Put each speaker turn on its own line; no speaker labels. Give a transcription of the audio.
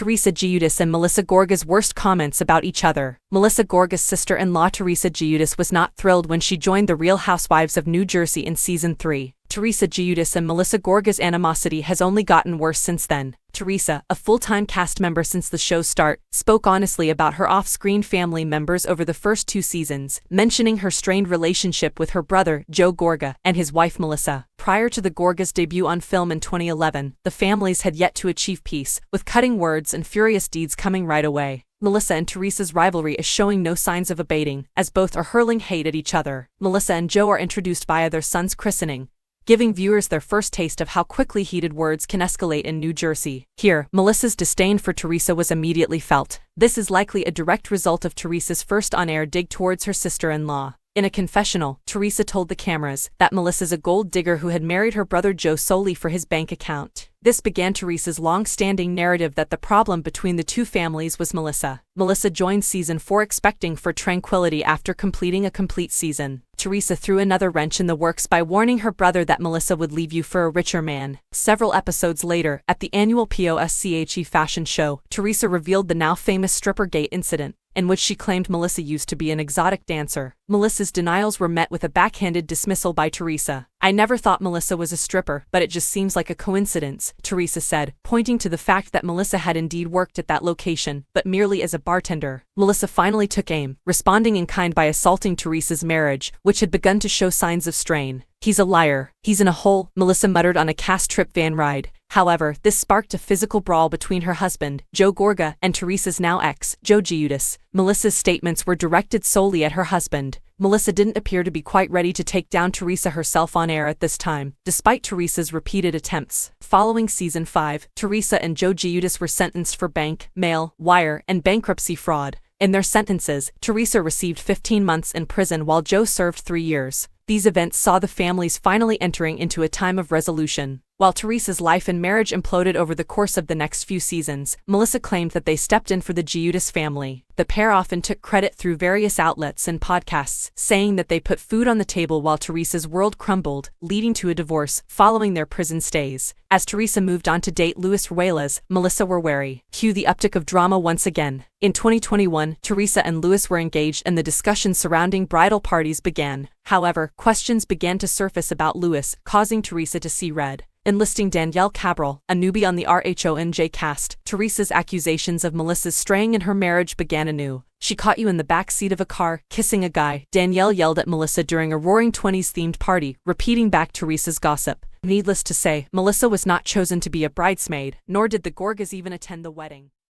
Teresa Giudice and Melissa Gorga's worst comments about each other. Melissa Gorga's sister-in-law Teresa Giudice was not thrilled when she joined the Real Housewives of New Jersey in Season 3. Teresa Giudice and Melissa Gorga's animosity has only gotten worse since then. Teresa, a full-time cast member since the show's start, spoke honestly about her off-screen family members over the first 2 seasons, mentioning her strained relationship with her brother, Joe Gorga, and his wife Melissa. Prior to the Gorgas' debut on film in 2011, the families had yet to achieve peace, with cutting words and furious deeds coming right away. Melissa and Teresa's rivalry is showing no signs of abating, as both are hurling hate at each other. Melissa and Joe are introduced via their son's christening, giving viewers their first taste of how quickly heated words can escalate in New Jersey. Here, Melissa's disdain for Teresa was immediately felt. This is likely a direct result of Teresa's first on-air dig towards her sister-in-law. In a confessional, Teresa told the cameras that Melissa's a gold digger who had married her brother Joe solely for his bank account. This began Teresa's long-standing narrative that the problem between the two families was Melissa. Melissa joined Season 4 expecting for tranquility after completing a complete season. Teresa threw another wrench in the works by warning her brother that Melissa would leave you for a richer man. Several episodes later, at the annual POSCHE fashion show, Teresa revealed the now-famous stripper gate incident, in which she claimed Melissa used to be an exotic dancer. Melissa's denials were met with a backhanded dismissal by Teresa. "I never thought Melissa was a stripper, but it just seems like a coincidence," Teresa said, pointing to the fact that Melissa had indeed worked at that location, but merely as a bartender. Melissa finally took aim, responding in kind by assaulting Teresa's marriage, which had begun to show signs of strain. "He's a liar. He's in a hole," Melissa muttered on a cast trip van ride. However, this sparked a physical brawl between her husband, Joe Gorga, and Teresa's now ex, Joe Giudice. Melissa's statements were directed solely at her husband. Melissa didn't appear to be quite ready to take down Teresa herself on air at this time, despite Teresa's repeated attempts. Following Season 5, Teresa and Joe Giudice were sentenced for bank, mail, wire, and bankruptcy fraud. In their sentences, Teresa received 15 months in prison while Joe served 3 years. These events saw the families finally entering into a time of resolution. While Teresa's life and marriage imploded over the course of the next few seasons, Melissa claimed that they stepped in for the Giudice family. The pair often took credit through various outlets and podcasts, saying that they put food on the table while Teresa's world crumbled, leading to a divorce following their prison stays. As Teresa moved on to date Luis Ruelas, Melissa were wary. Cue the uptick of drama once again. In 2021, Teresa and Luis were engaged and the discussion surrounding bridal parties began. However, questions began to surface about Luis, causing Teresa to see red. Enlisting Danielle Cabral, a newbie on the RHONJ cast, Teresa's accusations of Melissa's straying in her marriage began anew. "She caught you in the back seat of a car, kissing a guy," Danielle yelled at Melissa during a Roaring Twenties-themed party, repeating back Teresa's gossip. Needless to say, Melissa was not chosen to be a bridesmaid, nor did the Gorgas even attend the wedding.